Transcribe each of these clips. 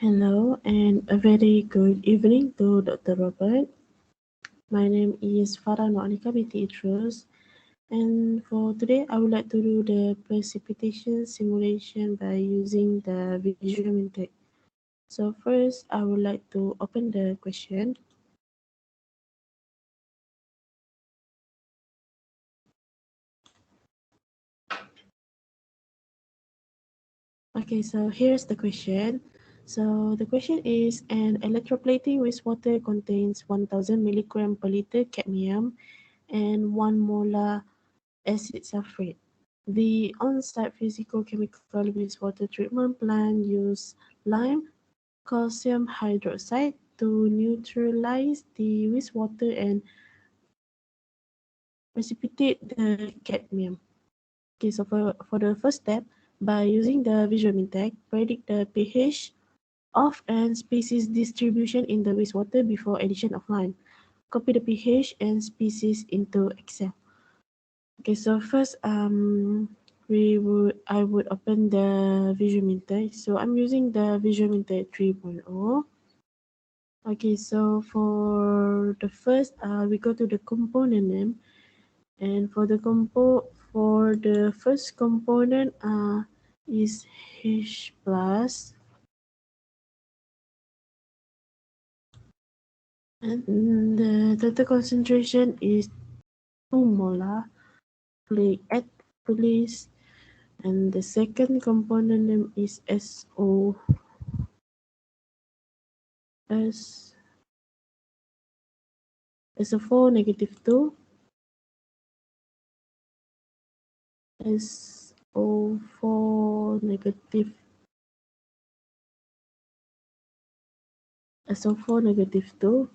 Hello and a very good evening to Dr. Robert. My name is Farah Noanika binti Idrus, and for today I would like to do the precipitation simulation by using the visual Minteq. So first I would like to open the question. Okay, so here's the question. So the question is, an electroplating wastewater contains 1000 milligram per liter cadmium and 1 molar acid sulfate. The on-site physicochemical wastewater treatment plant used lime calcium hydroxide to neutralize the wastewater and precipitate the cadmium. Okay, so for the first step, by using the visual Minteq, predict the pH of and species distribution in the wastewater before addition of lime. Copy the pH and species into Excel. Okay, so first, I would open the Visual Minteq. So I'm using the Visual Minteq 3.0. Okay, so for the first, we go to the component name, and for the first component, is H plus, and the total concentration is 2 molar. Click add to list, and the second component name is S SO4 -2, SO4 negative, SO4 -2,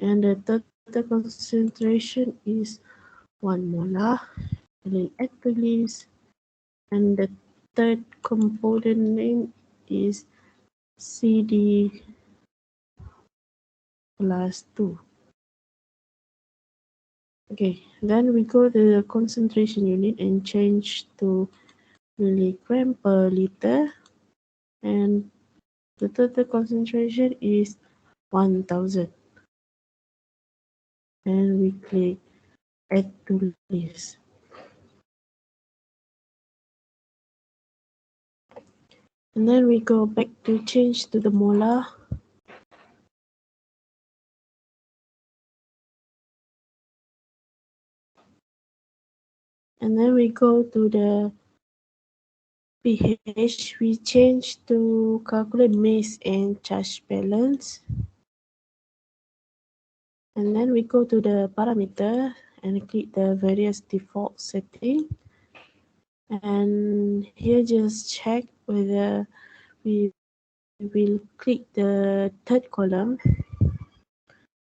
and the total concentration is 1 molar. Then add to list, and the third component name is CD plus 2. Okay, then we go to the concentration unit and change to milligram per liter, and the total concentration is 1000. And we click add to list. And then we go back to change to the molar. And then we go to the pH. We change to calculate mass and charge balance. And then we go to the parameter and click the various default setting. And here just check whether we will click the third column,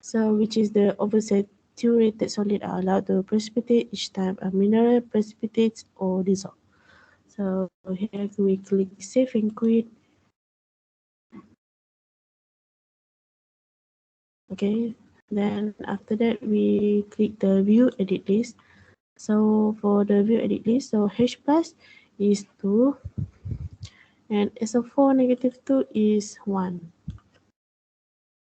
so which is the oversaturated solid are allowed to precipitate each time a mineral precipitates or dissolves. So here we click save and quit. Okay, then after that we click the view edit list. So for the view edit list, so H plus is 2 and SO4 -2 is 1.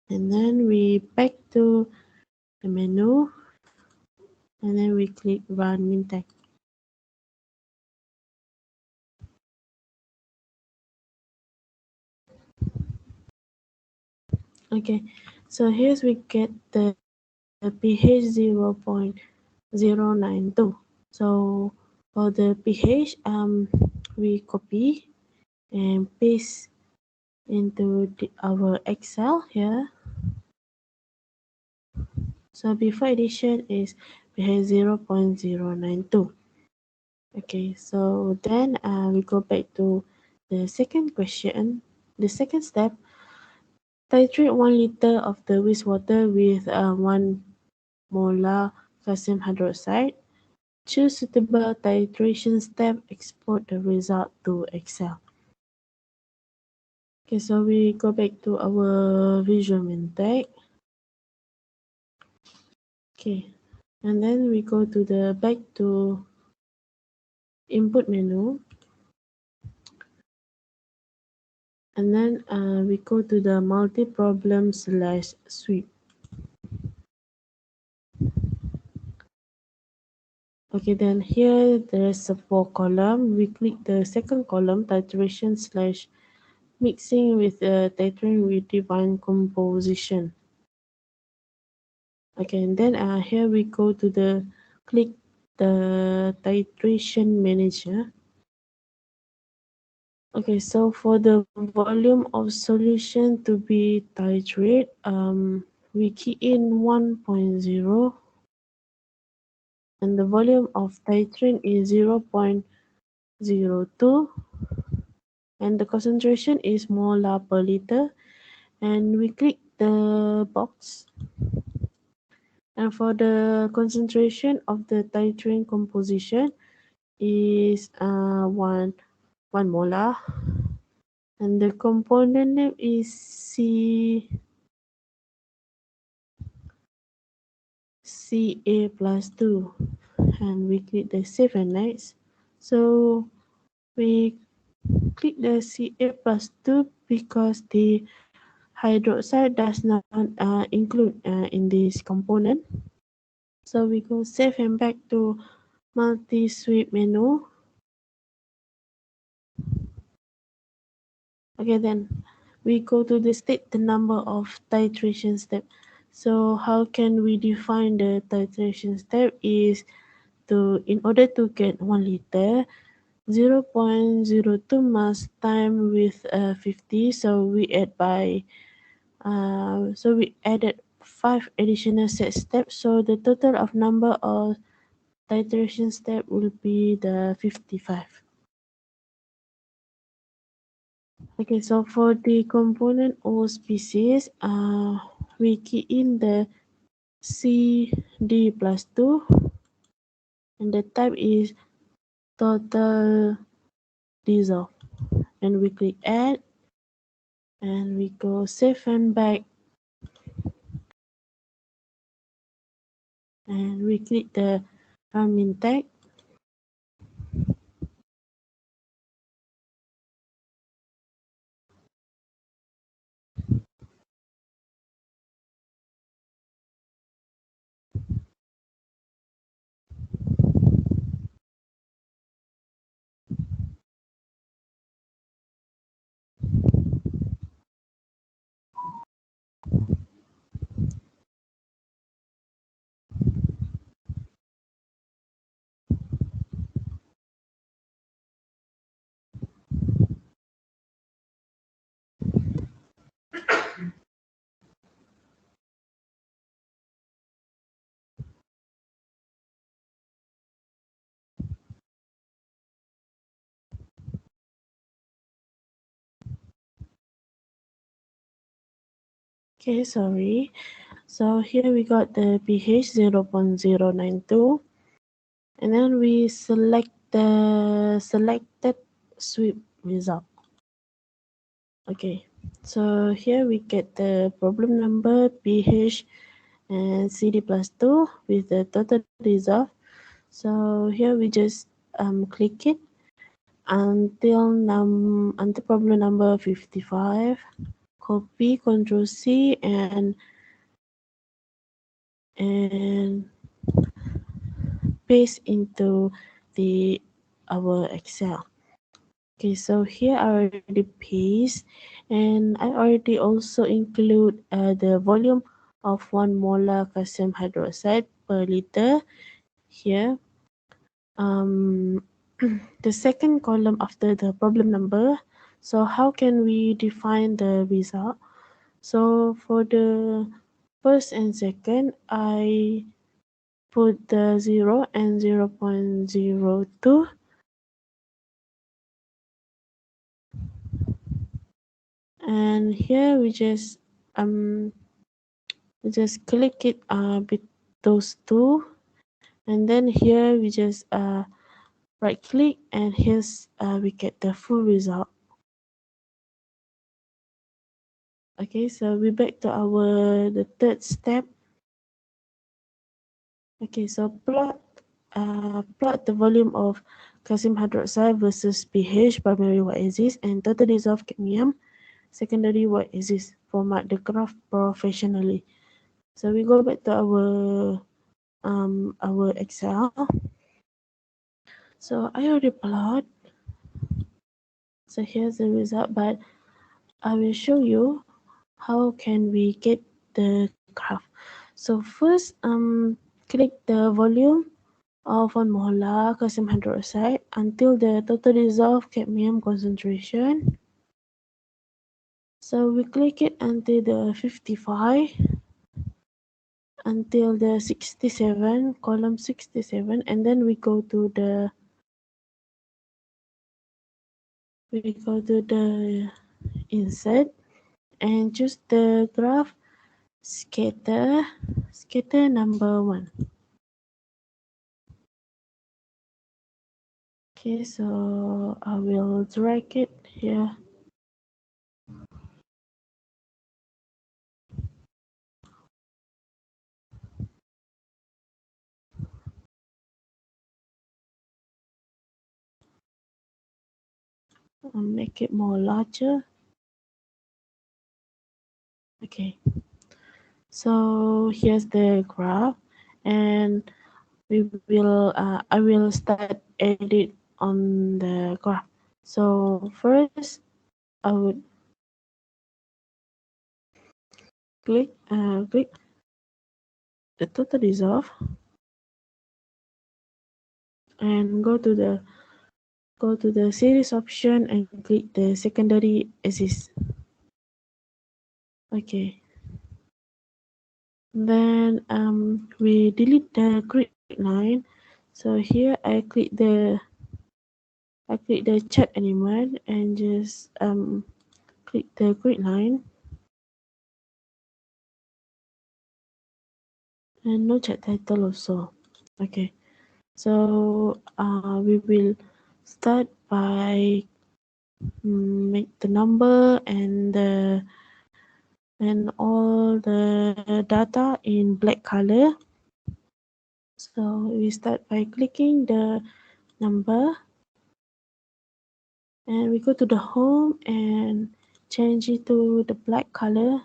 And then we back to the menu, and then we click run Minteq. Okay, so here we get the pH 0.092. So for the pH, we copy and paste into our Excel here. So before addition is pH 0.092. Okay, so then we go back to the second question. The second step, titrate 1 liter of the wastewater with 1 molar calcium hydroxide. Choose suitable titration step, export the result to Excel. Okay, so we go back to our Visual Minteq. Okay, and then we go to the back to input menu. And then we go to the multi-problem slash sweep. Okay, then here there's a 4 column. We click the second column, titration slash mixing with titrating with divine composition. Okay, and then here we go to the click the titration manager. Okay, so for the volume of solution to be titrate, we key in 1.0 and the volume of titrant is 0.02 and the concentration is molar per liter, and we click the box, and for the concentration of the titrant composition is 1 molar, and the component name is CA plus 2, and we click the save and next. So we click the CA plus 2 because the hydroxide does not include in this component. So we go save and back to multi-sweep menu. Okay, then we go to the state the number of titration step. So how can we define the titration step is to, in order to get 1 liter, 0.02 must time with 50. So we added 5 additional set steps. So the total of number of titration step will be the 55. Okay, so for the component or species, we key in the CD plus 2 and the type is total dissolve, and we click add and we go save and back and we click the Minteq. Okay, sorry. So here we got the pH 0.092, and then we select the selected sweep result. Okay, so here we get the problem number, pH, and CD plus 2 with the total result. So here we just click it until problem number 55. Copy, Control C, and paste into the our Excel. Okay, so here I already paste, and I already also include the volume of 1 molar calcium hydroxide per liter here. The second column after the problem number. So how can we define the result? So for the first and second, I put the 0 and 0.02, and here we just click it with those two, and then here we just right click, and here's we get the full result. Okay, so we back to the third step. Okay, so plot the volume of calcium hydroxide versus pH, primary y-axis, and total dissolved cadmium. secondary what exists. Format the graph professionally. So we go back to our Excel. So I already plot. So here's the result, but I will show you how can we get the graph. So first, click the volume of 1 molar calcium hydroxide until the total dissolved cadmium concentration. So we click it until the 55, until the 67, column 67, and then we go to the insert and choose the graph scatter number 1. Okay, so I will drag it here. I'll make it more larger. Okay, so here's the graph, and I will start edit on the graph. So first, I would click the total dissolve and go to the series option and click the secondary axis. Okay. Then we delete the grid line. So here I click the chat element and just click the grid line and no chat title also. Okay. So we will start by make the number and all the data in black color. So we start by clicking the number and we go to the home and change it to the black color.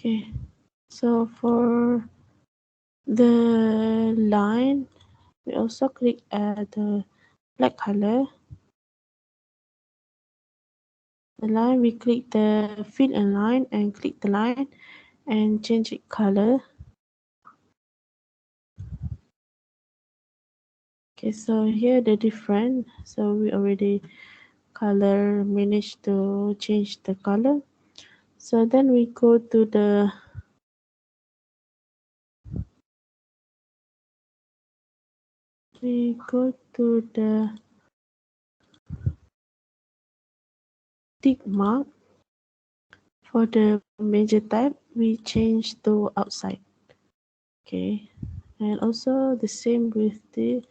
Okay, so for the line, we also click the black color. The line, we click the fill and line and click the line and change it color. Okay, so here the different. So we already managed to change the color. So then we go to the tick mark. For the major type, we change to outside. Okay, and also the same with the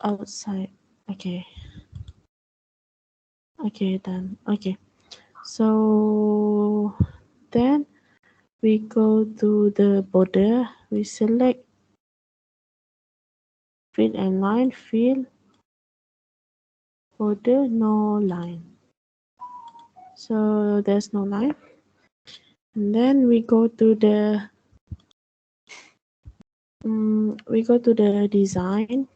outside. Okay, okay, done. Okay, so then we go to the border. We select fill and line, fill, border, no line. So there's no line. And then we go to the design.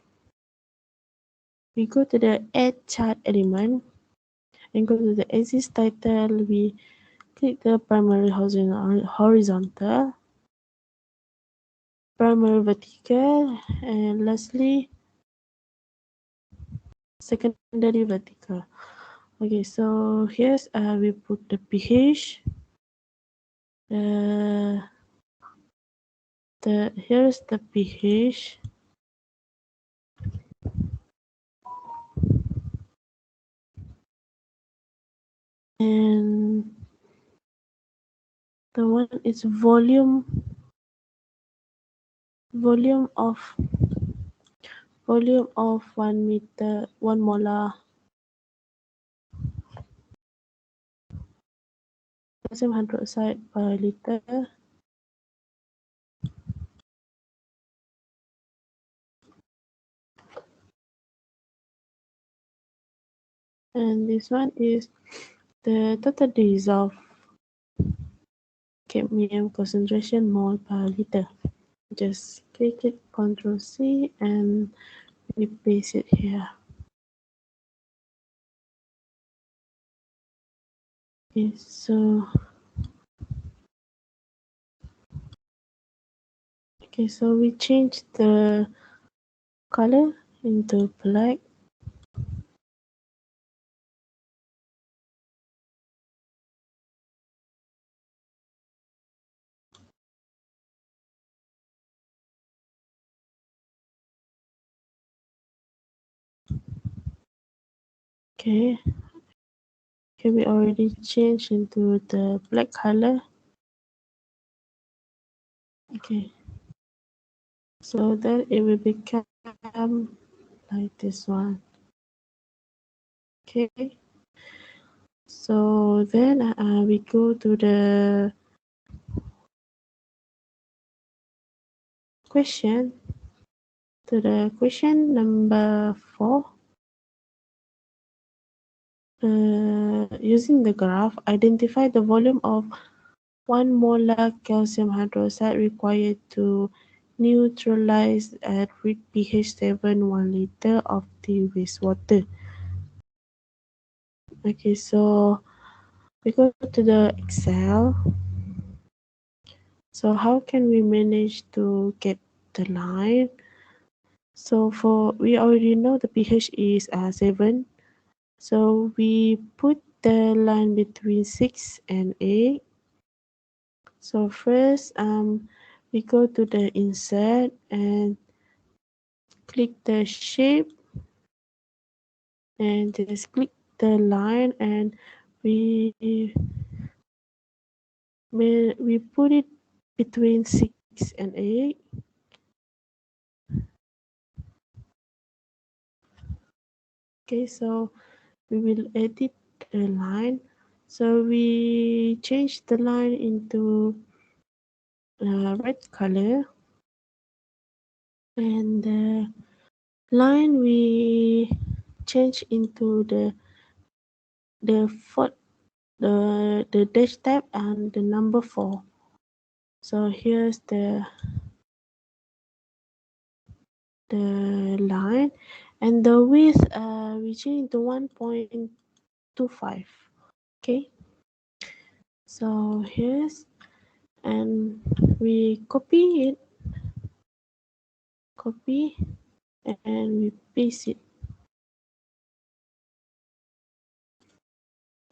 We go to the add chart element and go to the axis title. We click the primary horizontal, primary vertical, and lastly secondary vertical. Okay, so here's we put the pH. Here's the pH. And the one is volume of 1 molar calcium hydroxide per liter. And this one is the total dissolved cadmium concentration mole per liter. Just click it, Ctrl C, and we paste it here. Okay, so we change the color into black. Okay, we already changed into the black color. Okay, so then it will become like this one. Okay, so then we go to the question, number 4. Using the graph, identify the volume of 1 molar calcium hydroxide required to neutralize at pH 7 1 liter of the wastewater. Okay, so we go to the Excel. So how can we manage to get the line? So we already know the pH is 7. So we put the line between 6 and 8. So first, we go to the insert and click the shape and just click the line, and we put it between 6 and 8. Okay, so we will edit the line. So we change the line into red color, and the line we change into the fourth, the dash type and the number 4. So here's the line, and the width we change to 1.25. Okay, so here's, and we copy and we paste it,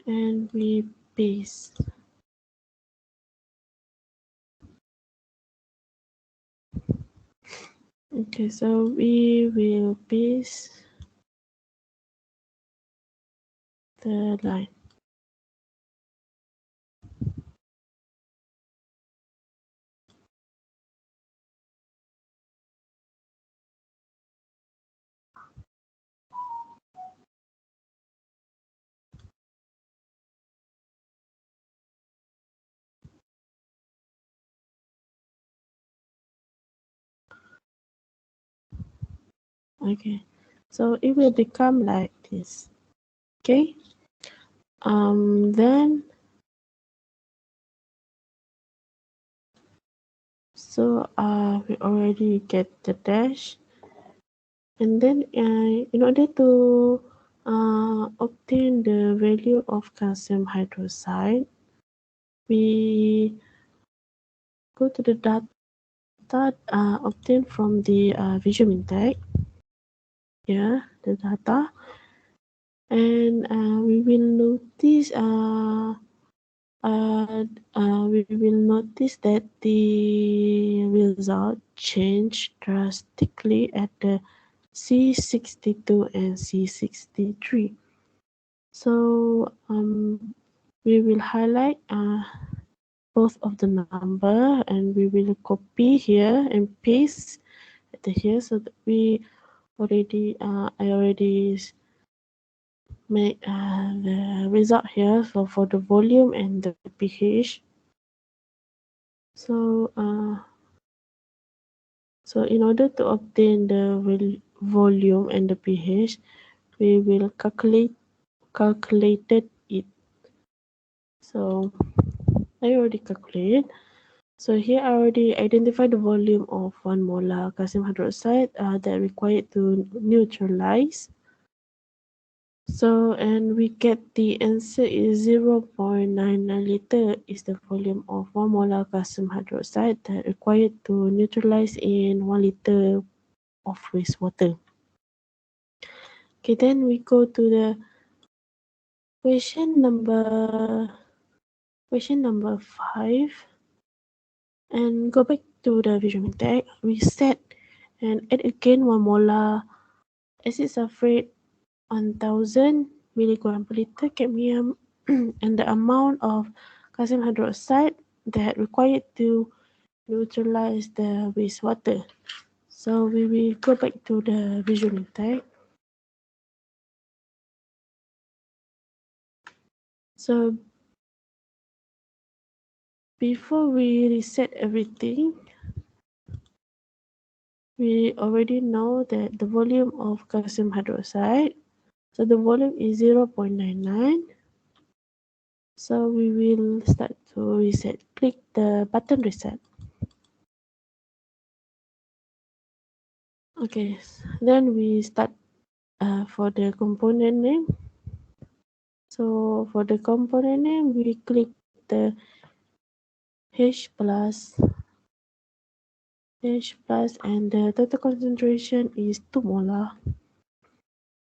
and we paste. Okay, so we will paste the line. Okay, so it will become like this. Okay, then so we already get the dash, and then in order to obtain the value of calcium hydroxide, we go to the data obtained from the Visual Minteq. Yeah, the data, and we will notice that the result changed drastically at the C62 and C63. So we will highlight both of the number, and we will copy here and paste it here, so that we already I already make the result here. So for the volume and the pH. So so in order to obtain the volume and the pH, we will calculated it. So I already calculate. So here I already identified the volume of 1 molar calcium hydroxide that required to neutralize. So, and we get the answer is 0.99 liter is the volume of 1 molar calcium hydroxide that required to neutralize in 1 liter of wastewater. Okay, then we go to the question number 5 and go back to the visual Minteq. We set and add again 1 molar acid sulfate 1000 milligram per liter cadmium and the amount of calcium hydroxide that required to neutralize the wastewater. So we will go back to the visual Minteq. So before we reset everything, we already know that the volume of calcium hydroxide, so the volume is 0.99. So we will start to reset. Click the button reset. Okay, then we start for the component name. So for the component name, we click the H plus and the total concentration is 2 molar.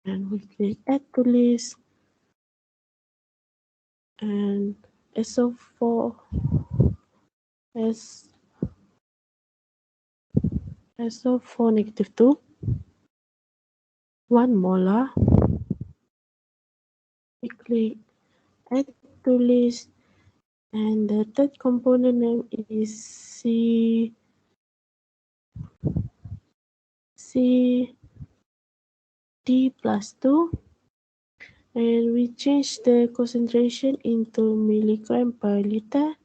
And we click add to list and SO4 S SO4 negative 2, 1 molar. We click add to list and the third component name is D plus 2 and we change the concentration into milligram per liter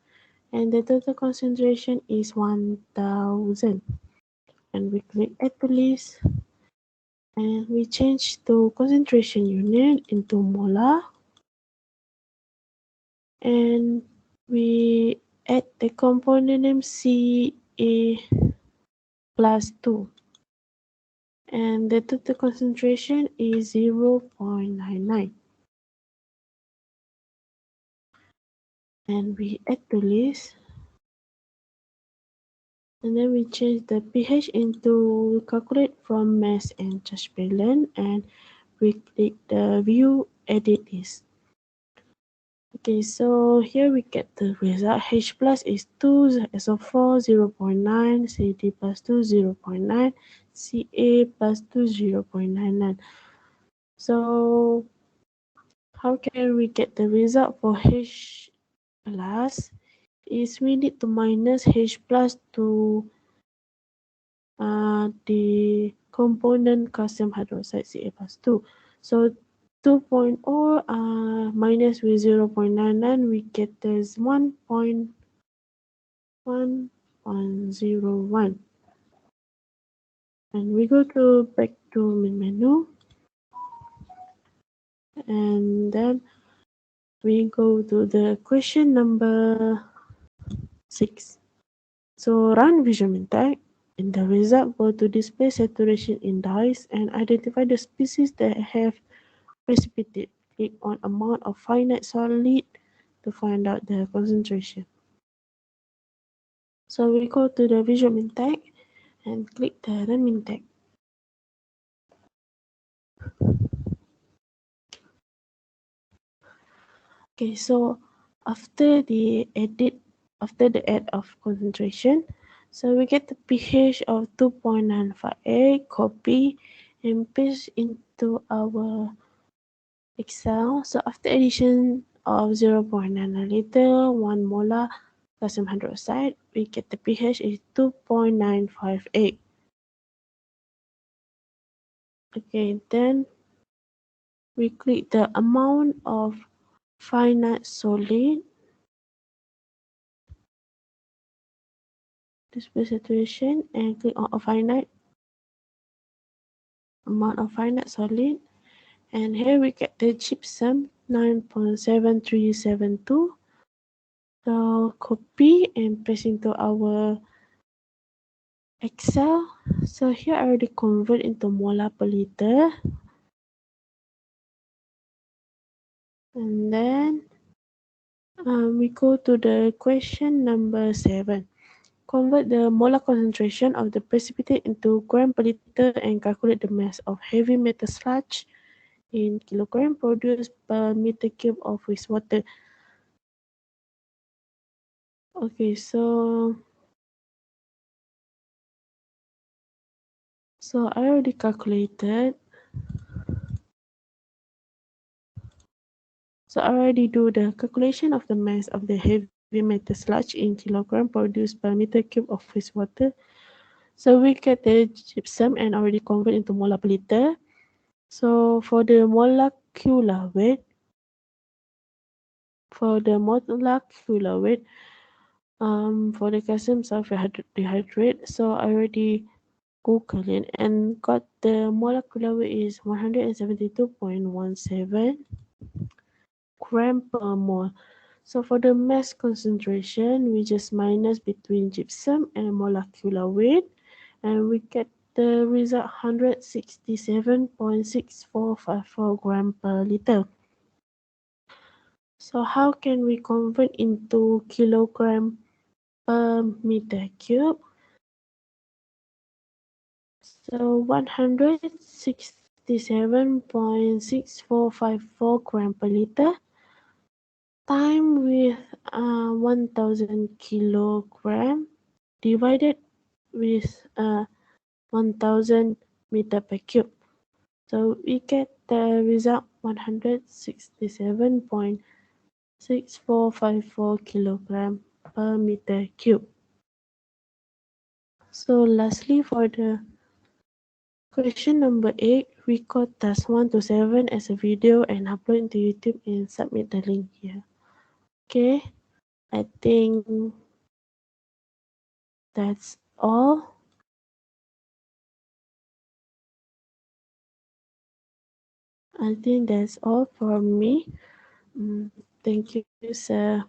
and the total concentration is 1000 and we click add to list and we change to concentration unit into molar and we add the component name Ca plus 2 and the total concentration is 0.99 and we add to list and then we change the pH into we calculate from mass and charge balance and we click the view edit list. Okay, so here we get the result. H plus is 2, SO4 0.9, CD plus 2 0.9, Ca plus 2 0.99. So how can we get the result for H plus? Is we need to minus H plus to the component calcium hydroxide Ca plus 2. So 2.0 minus with 0.99 we get this 1.101 and we go to back to main menu and then we go to the question number 6. So run Visual Minteq and the result will to display saturation in dyes and identify the species that have precipitate. Click on amount of finite solid to find out the concentration. So we go to the Visual Minteq and click the Run Minteq. Okay, so after the add of concentration, so we get the pH of 2.958, copy and paste into our Excel. So after addition of 0.99 liter, 1 molar calcium hydroxide, we get the pH is 2.958. Okay, then we click the amount of finite solid, display situation, and click on a finite amount of finite solid. And here we get the gypsum 9.7372. So copy and paste into our Excel. So here I already convert into molar per liter. And then we go to the question number 7. Convert the molar concentration of the precipitate into gram per liter and calculate the mass of heavy metal sludge in kilogram produced per meter cube of wastewater. Okay, so I already calculated. So I already do the calculation of the mass of the heavy metal sludge in kilogram produced per meter cube of wastewater. So we get the gypsum and already convert into molar per liter. So for the molecular weight, for the calcium sulfate dehydrate, so I already Googled it and got the molecular weight is 172.17 gram per mole. So for the mass concentration, we just minus between gypsum and molecular weight, and we get the result 167.6454 gram per liter. So how can we convert into kilogram per meter cube? So 167.6454 gram per liter time with 1000 kilogram divided with 1000 meter per cube. So we get the result 167.6454 kilogram per meter cube. So lastly, for the question number 8, record task 1 to 7 as a video and upload into YouTube and submit the link here. Okay, I think that's all. I think that's all for me. Thank you, sir.